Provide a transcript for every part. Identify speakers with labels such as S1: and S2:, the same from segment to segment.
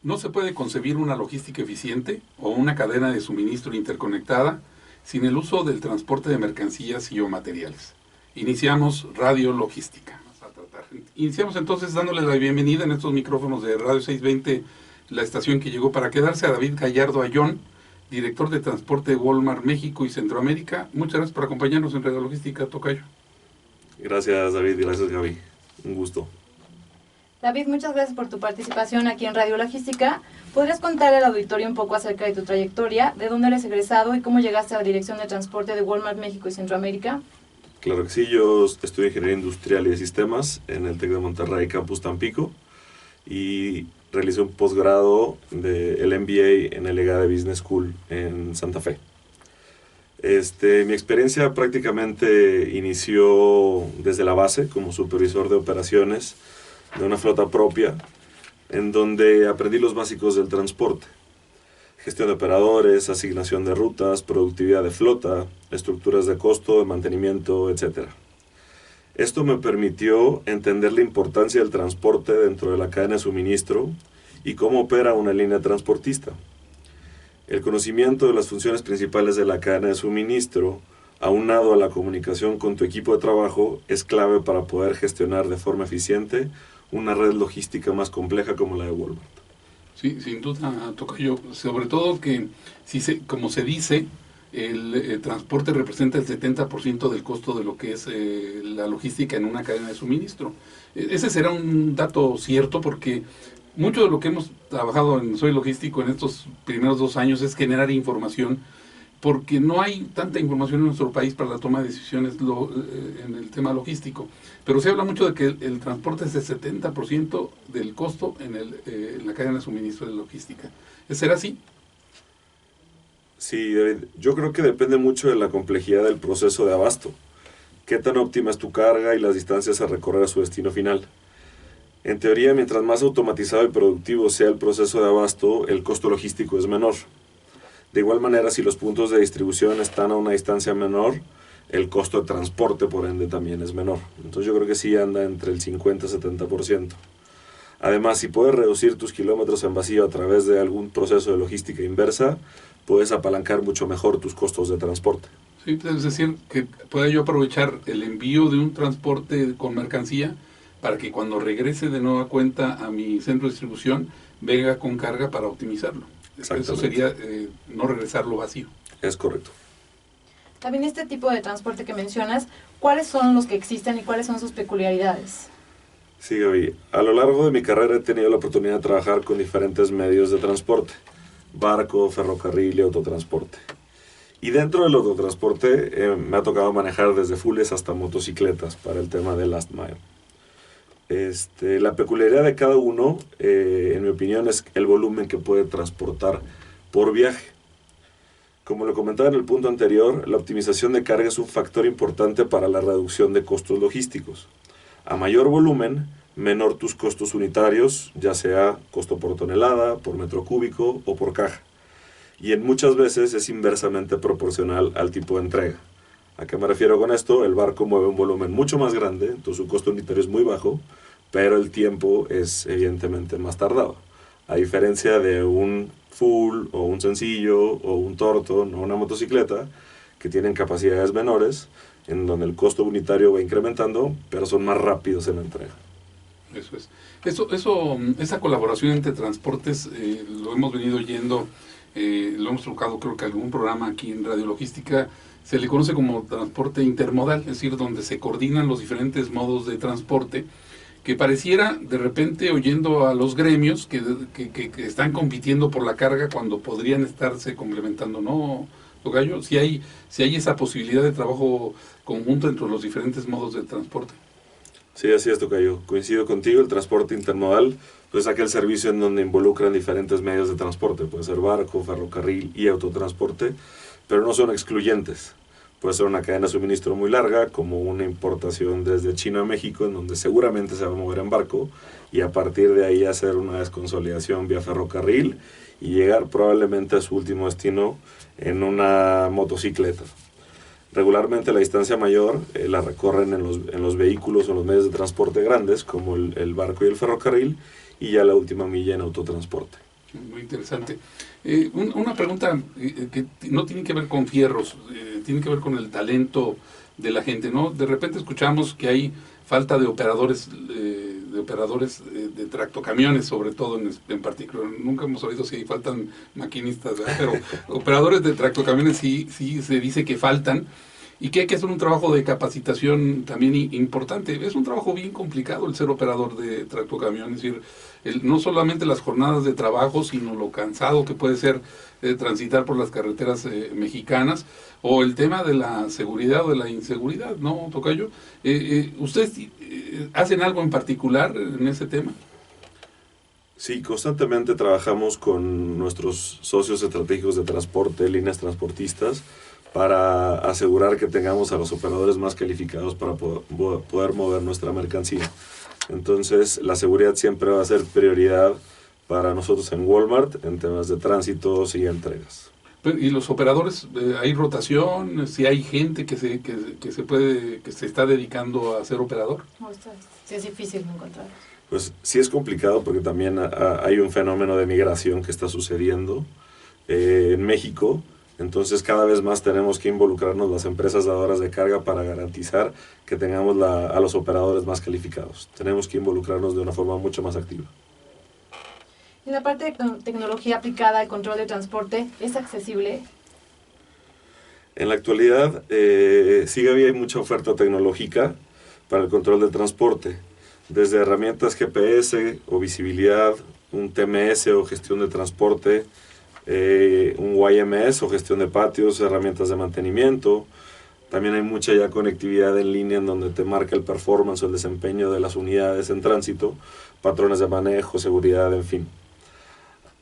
S1: No se puede concebir una logística eficiente o una cadena de suministro interconectada sin el uso del transporte de mercancías y o materiales. Iniciamos Radio Logística. Iniciamos entonces dándole la bienvenida en estos micrófonos de Radio 620, la estación que llegó para quedarse, a David Gallardo Ayón, director de transporte de Walmart México y Centroamérica. Muchas gracias por acompañarnos en Radio Logística, tocayo.
S2: Gracias, David. Gracias, Gaby. Un gusto.
S3: David, muchas gracias por tu participación aquí en Radio Logística. ¿Podrías contar al auditorio un poco acerca de tu trayectoria, de dónde eres egresado y cómo llegaste a la dirección de transporte de Walmart México y Centroamérica?
S2: Claro que sí, yo estudio Ingeniería Industrial y de Sistemas en el TEC de Monterrey, Campus Tampico, y realicé un posgrado del MBA en el EGADE Business School en Santa Fe. Mi experiencia prácticamente inició desde la base como supervisor de operaciones de una flota propia, en donde aprendí los básicos del transporte: gestión de operadores, asignación de rutas, productividad de flota, estructuras de costo, de mantenimiento, etc. Esto me permitió entender la importancia del transporte dentro de la cadena de suministro y cómo opera una línea transportista. El conocimiento de las funciones principales de la cadena de suministro, aunado a la comunicación con tu equipo de trabajo, es clave para poder gestionar de forma eficiente una red logística más compleja como la de Walmart.
S1: Sí, sin duda, tocayo. Sobre todo que, como se dice, el transporte representa el 70% del costo de lo que es la logística en una cadena de suministro. Ese será un dato cierto, porque mucho de lo que hemos trabajado en Soy Logístico en estos primeros 2 años es generar información, porque no hay tanta información en nuestro país para la toma de decisiones en el tema logístico. Pero se habla mucho de que el transporte es el 70% del costo en la cadena de suministro de logística. ¿Será así?
S2: Sí, David. Yo creo que depende mucho de la complejidad del proceso de abasto. ¿Qué tan óptima es tu carga y las distancias a recorrer a su destino final? En teoría, mientras más automatizado y productivo sea el proceso de abasto, el costo logístico es menor. De igual manera, si los puntos de distribución están a una distancia menor, el costo de transporte, por ende, también es menor. Entonces yo creo que sí anda entre el 50 y 70%. Además, si puedes reducir tus kilómetros en vacío a través de algún proceso de logística inversa, puedes apalancar mucho mejor tus costos de transporte.
S1: Sí, es decir, que pueda yo aprovechar el envío de un transporte con mercancía para que cuando regrese de nueva cuenta a mi centro de distribución, venga con carga para optimizarlo. Eso sería no regresarlo vacío.
S2: Es correcto.
S3: También este tipo de transporte que mencionas, ¿cuáles son los que existen y cuáles son sus peculiaridades?
S2: Sí, Gaby. A lo largo de mi carrera he tenido la oportunidad de trabajar con diferentes medios de transporte: barco, ferrocarril y autotransporte. Y dentro del autotransporte me ha tocado manejar desde fules hasta motocicletas para el tema de last mile. La peculiaridad de cada uno, en mi opinión, es el volumen que puede transportar por viaje. Como lo comentaba en el punto anterior, la optimización de carga es un factor importante para la reducción de costos logísticos. A mayor volumen, menor tus costos unitarios, ya sea costo por tonelada, por metro cúbico o por caja. Y en muchas veces es inversamente proporcional al tipo de entrega. ¿A qué me refiero con esto? El barco mueve un volumen mucho más grande, entonces su costo unitario es muy bajo, pero el tiempo es evidentemente más tardado. A diferencia de un full o un sencillo o un Torton o una motocicleta, que tienen capacidades menores, en donde el costo unitario va incrementando, pero son más rápidos en la entrega.
S1: Eso es. Esa colaboración entre transportes, lo hemos venido oyendo, lo hemos tocado creo que algún programa aquí en Radio Logística. Se le conoce como transporte intermodal, es decir, donde se coordinan los diferentes modos de transporte, que pareciera de repente, oyendo a los gremios que están compitiendo por la carga cuando podrían estarse complementando, ¿no, tocayo? Si hay esa posibilidad de trabajo conjunto entre los diferentes modos de transporte.
S2: Sí, así es, tocayo. Coincido contigo. El transporte intermodal pues, es aquel servicio en donde involucran diferentes medios de transporte. Puede ser barco, ferrocarril y autotransporte, pero no son excluyentes. Puede ser una cadena de suministro muy larga, como una importación desde China a México, en donde seguramente se va a mover en barco, y a partir de ahí hacer una desconsolidación vía ferrocarril y llegar probablemente a su último destino en una motocicleta. Regularmente la distancia mayor la recorren en los vehículos o en los medios de transporte grandes, como el barco y el ferrocarril, y ya la última milla en autotransporte.
S1: Muy interesante. Una pregunta que no tiene que ver con fierros, tiene que ver con el talento de la gente, ¿no? De repente escuchamos que hay falta de operadores de tractocamiones, sobre todo en particular. Nunca hemos oído si faltan maquinistas, ¿verdad? Pero operadores de tractocamiones sí se dice que faltan y que hay que hacer un trabajo de capacitación también importante. Es un trabajo bien complicado el ser operador de tractocamión, es decir, no solamente las jornadas de trabajo, sino lo cansado que puede ser transitar por las carreteras mexicanas, o el tema de la seguridad o de la inseguridad, ¿no, tocayo? ¿Ustedes hacen algo en particular en ese tema?
S2: Sí, constantemente trabajamos con nuestros socios estratégicos de transporte, líneas transportistas, para asegurar que tengamos a los operadores más calificados para poder mover nuestra mercancía. Entonces, la seguridad siempre va a ser prioridad para nosotros en Walmart en temas de tránsitos y entregas.
S1: ¿Y los operadores, hay rotación? ¿Si hay gente que se está dedicando a ser operador?
S3: No, sí es difícil encontrarlos.
S2: Pues sí es complicado porque también hay un fenómeno de migración que está sucediendo en México. Entonces cada vez más tenemos que involucrarnos las empresas dadoras de carga para garantizar que tengamos a los operadores más calificados. Tenemos que involucrarnos de una forma mucho más activa.
S3: ¿Y la parte de tecnología aplicada al control de transporte es accesible?
S2: En la actualidad sí había mucha oferta tecnológica para el control del transporte, desde herramientas GPS o visibilidad, un TMS o gestión de transporte, un YMS o gestión de patios, herramientas de mantenimiento. También hay mucha ya conectividad en línea en donde te marca el performance o el desempeño de las unidades en tránsito, patrones de manejo, seguridad, en fin.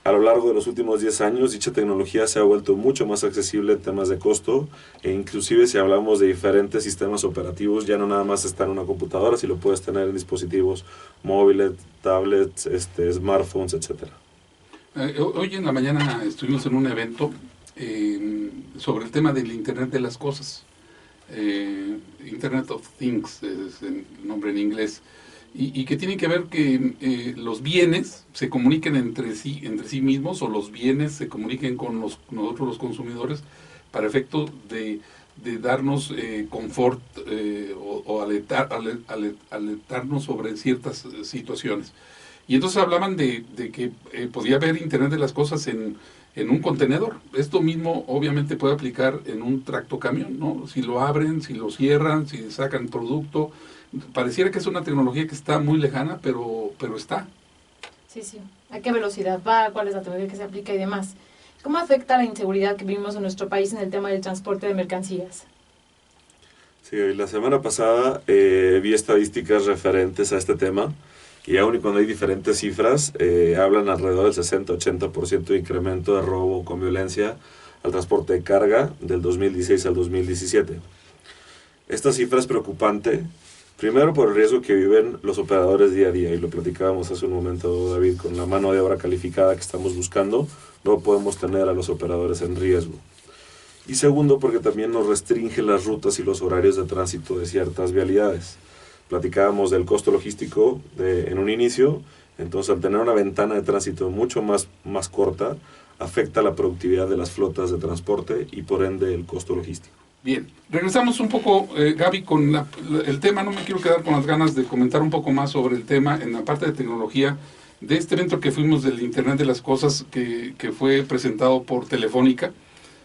S2: A lo largo de los últimos 10 años, dicha tecnología se ha vuelto mucho más accesible en temas de costo, e inclusive si hablamos de diferentes sistemas operativos, ya no nada más está en una computadora, si lo puedes tener en dispositivos móviles, tablets, smartphones, etc.
S1: Hoy en la mañana estuvimos en un evento sobre el tema del Internet de las Cosas. Internet of Things es el nombre en inglés. Y que tiene que ver que los bienes se comuniquen entre sí mismos, o los bienes se comuniquen con nosotros los consumidores para efecto de darnos confort o alertarnos sobre ciertas situaciones. Y entonces hablaban de que podía haber Internet de las Cosas en un contenedor. Esto mismo obviamente puede aplicar en un tractocamión, ¿no? Si lo abren, si lo cierran, si sacan producto. Pareciera que es una tecnología que está muy lejana, pero está.
S3: Sí. ¿A qué velocidad va? ¿Cuál es la tecnología que se aplica y demás? ¿Cómo afecta la inseguridad que vivimos en nuestro país en el tema del transporte de mercancías?
S2: Sí, la semana pasada vi estadísticas referentes a este tema, y aun y cuando hay diferentes cifras, hablan alrededor del 60-80% de incremento de robo con violencia al transporte de carga del 2016 al 2017. Esta cifra es preocupante, primero por el riesgo que viven los operadores día a día, y lo platicábamos hace un momento, David, con la mano de obra calificada que estamos buscando, no podemos tener a los operadores en riesgo. Y segundo, porque también nos restringe las rutas y los horarios de tránsito de ciertas vialidades. Platicábamos del costo logístico en un inicio, entonces al tener una ventana de tránsito mucho más corta, afecta la productividad de las flotas de transporte y por ende el costo logístico.
S1: Bien, regresamos un poco, Gaby, con el tema. No me quiero quedar con las ganas de comentar un poco más sobre el tema en la parte de tecnología de este evento que fuimos del Internet de las Cosas, que fue presentado por Telefónica,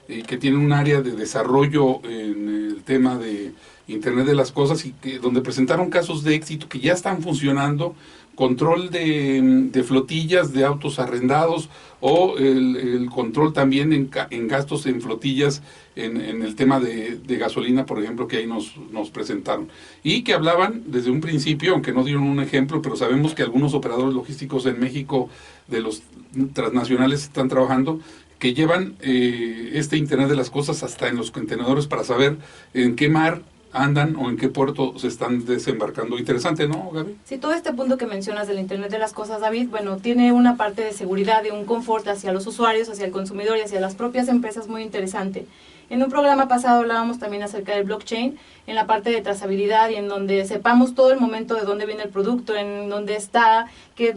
S1: que tiene un área de desarrollo en el tema de Internet de las Cosas, y donde presentaron casos de éxito que ya están funcionando, control de flotillas de autos arrendados, o el control también en gastos en flotillas en el tema de gasolina, por ejemplo, que ahí nos presentaron. Y que hablaban desde un principio, aunque no dieron un ejemplo, pero sabemos que algunos operadores logísticos en México de los transnacionales están trabajando, que llevan este Internet de las Cosas hasta en los contenedores para saber en qué mar andan o en qué puerto se están desembarcando. Interesante, ¿no, Gaby?
S3: Sí, todo este punto que mencionas del Internet de las Cosas, David, bueno, tiene una parte de seguridad, de un confort hacia los usuarios, hacia el consumidor y hacia las propias empresas muy interesante. En un programa pasado hablábamos también acerca del blockchain, en la parte de trazabilidad y en donde sepamos todo el momento de dónde viene el producto, en dónde está,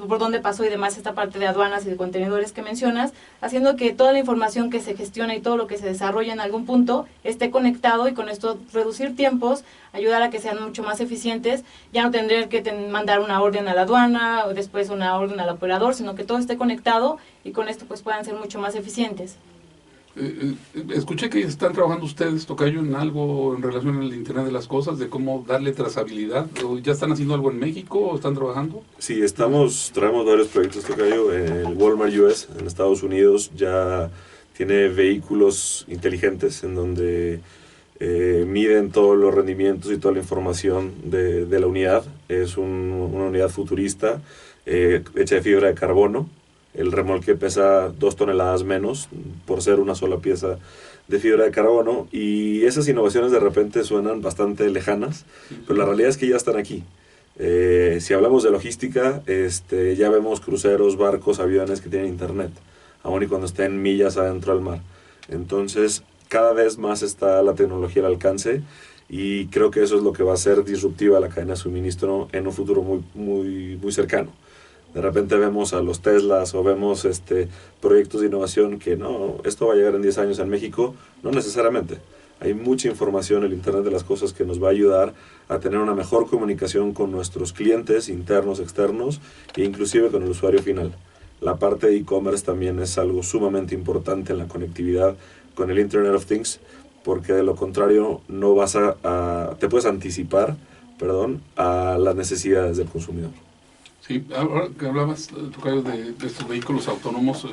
S3: por dónde pasó y demás, esta parte de aduanas y de contenedores que mencionas, haciendo que toda la información que se gestiona y todo lo que se desarrolla en algún punto esté conectado y con esto reducir tiempos, ayudar a que sean mucho más eficientes, ya no tendrer que mandar una orden a la aduana o después una orden al operador, sino que todo esté conectado y con esto pues puedan ser mucho más eficientes.
S1: Escuché que están trabajando ustedes, Tocayo, en algo en relación al Internet de las Cosas, de cómo darle trazabilidad. ¿Ya están haciendo algo en México o están trabajando?
S2: Sí, traemos varios proyectos, Tocayo. El Walmart US en Estados Unidos ya tiene vehículos inteligentes en donde miden todos los rendimientos y toda la información de la unidad. Es una unidad futurista hecha de fibra de carbono. El remolque pesa 2 toneladas menos por ser una sola pieza de fibra de carbono, y esas innovaciones de repente suenan bastante lejanas, pero la realidad es que ya están aquí. Si hablamos de logística, ya vemos cruceros, barcos, aviones que tienen internet, aun y cuando estén millas adentro del mar. Entonces, cada vez más está la tecnología al alcance, y creo que eso es lo que va a ser disruptiva la cadena de suministro en un futuro muy cercano. De repente vemos a los Teslas o vemos proyectos de innovación que no, esto va a llegar en 10 años en México. No necesariamente. Hay mucha información en el Internet de las Cosas que nos va a ayudar a tener una mejor comunicación con nuestros clientes internos, externos e inclusive con el usuario final. La parte de e-commerce también es algo sumamente importante en la conectividad con el Internet of Things, porque de lo contrario no vas te puedes anticipar, a las necesidades del consumidor.
S1: Sí, ahora que hablabas, Tocayo, de estos vehículos autónomos,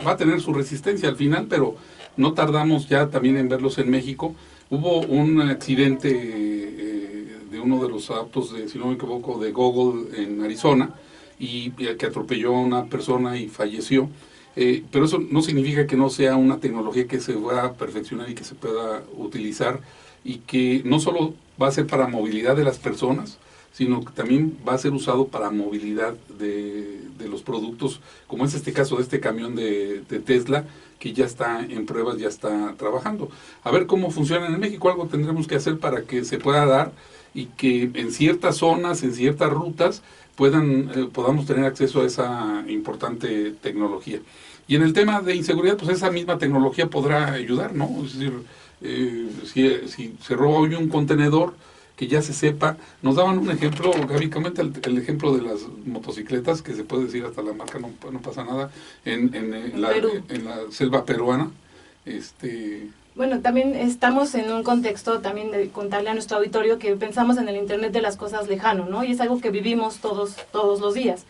S1: va a tener su resistencia al final, pero no tardamos ya también en verlos en México. Hubo un accidente de uno de los autos, si no me equivoco, de Google en Arizona, y que atropelló a una persona y falleció. Pero eso no significa que no sea una tecnología que se va a perfeccionar y que se pueda utilizar, y que no solo va a ser para movilidad de las personas, sino que también va a ser usado para movilidad de los productos, como es este caso de este camión de Tesla, que ya está en pruebas, ya está trabajando. A ver cómo funciona en México. Algo tendremos que hacer para que se pueda dar y que en ciertas zonas, en ciertas rutas, podamos tener acceso a esa importante tecnología. Y en el tema de inseguridad, pues esa misma tecnología podrá ayudar, ¿no? Es decir, si se roba hoy un contenedor, que ya se sepa. Nos daban un ejemplo, Gaby, comenta el ejemplo de las motocicletas, que se puede decir hasta la marca, no pasa nada, en la selva peruana.
S3: Bueno, también estamos en un contexto también de contarle a nuestro auditorio que pensamos en el Internet de las Cosas lejano, ¿no? Y es algo que vivimos todos los días.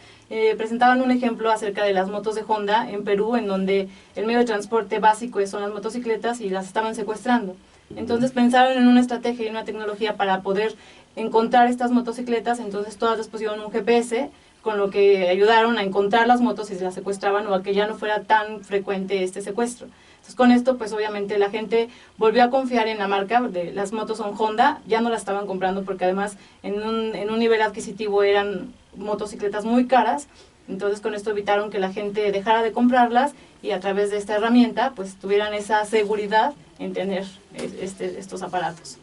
S3: Presentaban un ejemplo acerca de las motos de Honda en Perú, en donde el medio de transporte básico son las motocicletas y las estaban secuestrando. Entonces pensaron en una estrategia y una tecnología para poder encontrar estas motocicletas, entonces todas les pusieron un GPS, con lo que ayudaron a encontrar las motos si se las secuestraban o a que ya no fuera tan frecuente este secuestro. Entonces con esto pues obviamente la gente volvió a confiar en la marca, las motos son Honda, ya no las estaban comprando porque además en un nivel adquisitivo eran motocicletas muy caras. Entonces con esto evitaron que la gente dejara de comprarlas y a través de esta herramienta pues tuvieran esa seguridad en tener estos aparatos.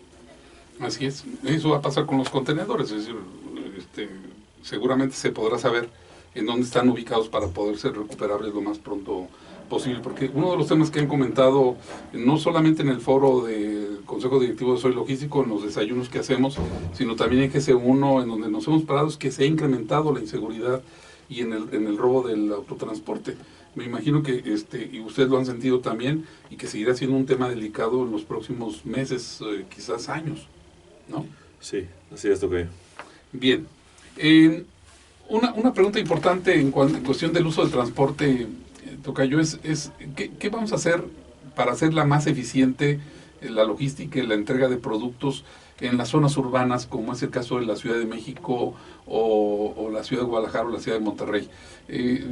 S1: Así es, eso va a pasar con los contenedores, es decir, seguramente se podrá saber en dónde están ubicados para poder ser recuperables lo más pronto posible, porque uno de los temas que han comentado, no solamente en el foro del Consejo Directivo de Soy Logístico, en los desayunos que hacemos, sino también en GC1, en donde nos hemos parado, es que se ha incrementado la inseguridad y en el robo del autotransporte. Me imagino que y ustedes lo han sentido también, y que seguirá siendo un tema delicado en los próximos meses, quizás años, ¿no?
S2: Sí, así es, Tocayo.
S1: Bien. Una pregunta importante en cuestión del uso del transporte, Tocayo, es ¿qué vamos a hacer para hacerla más eficiente, la logística y la entrega de productos en las zonas urbanas, como es el caso de la Ciudad de México o la Ciudad de Guadalajara o la Ciudad de Monterrey?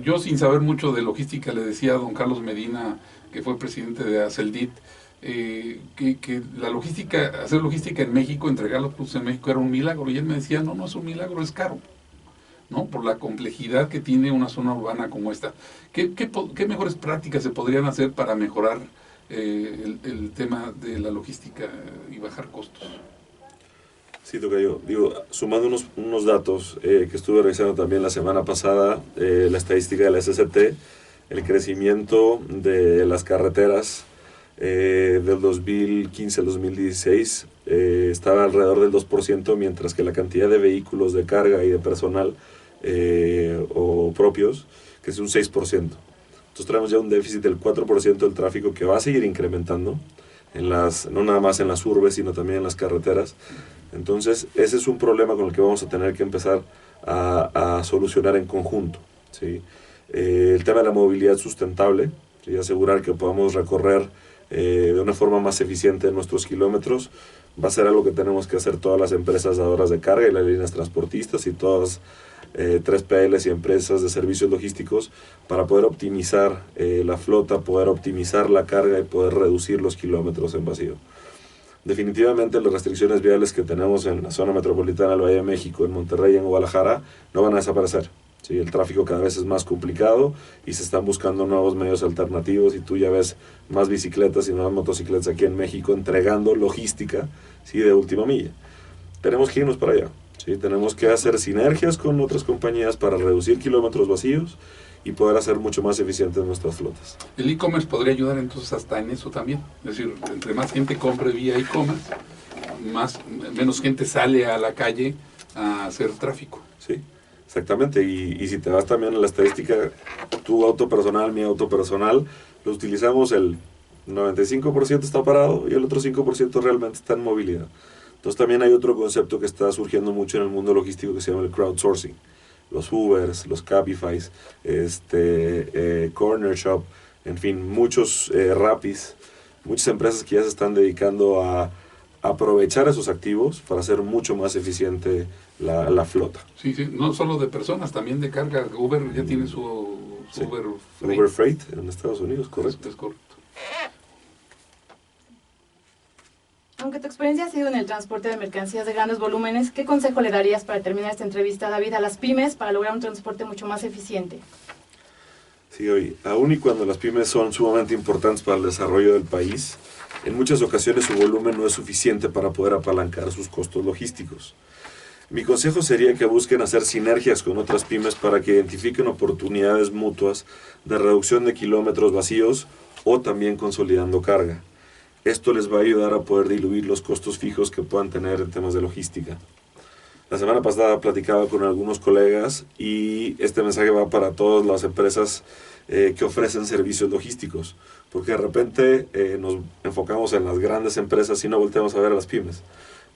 S1: Yo, sin saber mucho de logística, le decía a don Carlos Medina, que fue presidente de Aceldit, que la logística, hacer logística en México, entregar los productos en México era un milagro, y él me decía, no es un milagro, es caro, ¿no? Por la complejidad que tiene una zona urbana como esta. ¿Qué mejores prácticas se podrían hacer para mejorar el tema de la logística y bajar costos.
S2: Sí, tocayo. Digo, sumando unos datos que estuve revisando también la semana pasada, la estadística del SST, el crecimiento de las carreteras del 2015 al 2016 estaba alrededor del 2%, mientras que la cantidad de vehículos de carga y de personal o propios, que es un 6%. Entonces tenemos ya un déficit del 4% del tráfico que va a seguir incrementando, no nada más en las urbes, sino también en las carreteras. Entonces ese es un problema con el que vamos a tener que empezar a solucionar en conjunto, ¿sí? El tema de la movilidad sustentable, y asegurar que podamos recorrer de una forma más eficiente nuestros kilómetros, va a ser algo que tenemos que hacer todas las empresas dadoras de carga y las líneas transportistas y todas 3PLs y empresas de servicios logísticos, para poder optimizar la flota, poder optimizar la carga y poder reducir los kilómetros en vacío. Definitivamente las restricciones viales que tenemos en la zona metropolitana del Valle de México, en Monterrey y en Guadalajara, no van a desaparecer. ¿Sí? El tráfico cada vez es más complicado y se están buscando nuevos medios alternativos, y tú ya ves más bicicletas y más motocicletas aquí en México entregando logística, ¿sí?, de última milla. Tenemos que irnos para allá, ¿sí? Tenemos que hacer sinergias con otras compañías para reducir kilómetros vacíos y poder hacer mucho más eficientes nuestras flotas.
S1: El e-commerce podría ayudar entonces hasta en eso también. Es decir, entre más gente compre vía e-commerce, menos gente sale a la calle a hacer tráfico.
S2: Sí, exactamente. Y si te vas también a la estadística, tu auto personal, mi auto personal, lo utilizamos, el 95% está parado y el otro 5% realmente está en movilidad. Entonces también hay otro concepto que está surgiendo mucho en el mundo logístico que se llama el crowdsourcing. Los Ubers, los Cabifys, Corner Shop, en fin, muchos Rapis, muchas empresas que ya se están dedicando a aprovechar esos activos para hacer mucho más eficiente la flota.
S1: Sí, sí, no solo de personas, también de carga. Uber ya tiene su
S2: Sí.
S1: Uber Freight.
S2: Uber Freight en Estados Unidos, correcto.
S1: Es correcto.
S3: Aunque tu experiencia ha sido en el transporte de mercancías de grandes volúmenes, ¿qué consejo le darías para terminar esta entrevista, David, a las pymes para lograr un transporte mucho más eficiente?
S2: Sí, hoy, aun y cuando las pymes son sumamente importantes para el desarrollo del país, en muchas ocasiones su volumen no es suficiente para poder apalancar sus costos logísticos. Mi consejo sería que busquen hacer sinergias con otras pymes para que identifiquen oportunidades mutuas de reducción de kilómetros vacíos o también consolidando carga. Esto les va a ayudar a poder diluir los costos fijos que puedan tener en temas de logística. La semana pasada platicaba con algunos colegas y este mensaje va para todas las empresas que ofrecen servicios logísticos, porque de repente nos enfocamos en las grandes empresas y no volteamos a ver a las pymes.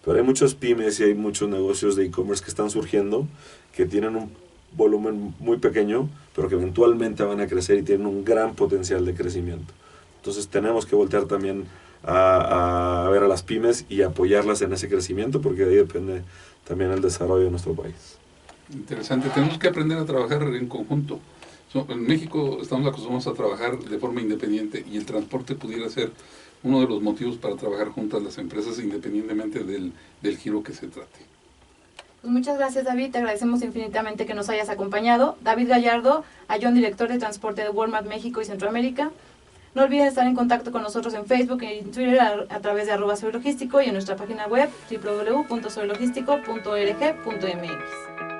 S2: Pero hay muchas pymes y hay muchos negocios de e-commerce que están surgiendo, que tienen un volumen muy pequeño, pero que eventualmente van a crecer y tienen un gran potencial de crecimiento. Entonces tenemos que voltear también a ver a las pymes y apoyarlas en ese crecimiento, porque de ahí depende también el desarrollo de nuestro país.
S1: Interesante. Tenemos que aprender a trabajar en conjunto. En México estamos acostumbrados a trabajar de forma independiente, y el transporte pudiera ser uno de los motivos para trabajar juntas las empresas, independientemente del giro que se trate.
S3: Pues muchas gracias, David. Te agradecemos infinitamente que nos hayas acompañado. David Gallardo, Ayón, director de transporte de Walmart México y Centroamérica. No olviden estar en contacto con nosotros en Facebook y en Twitter a través de @soylogístico y en nuestra página web www.soylogístico.org.mx.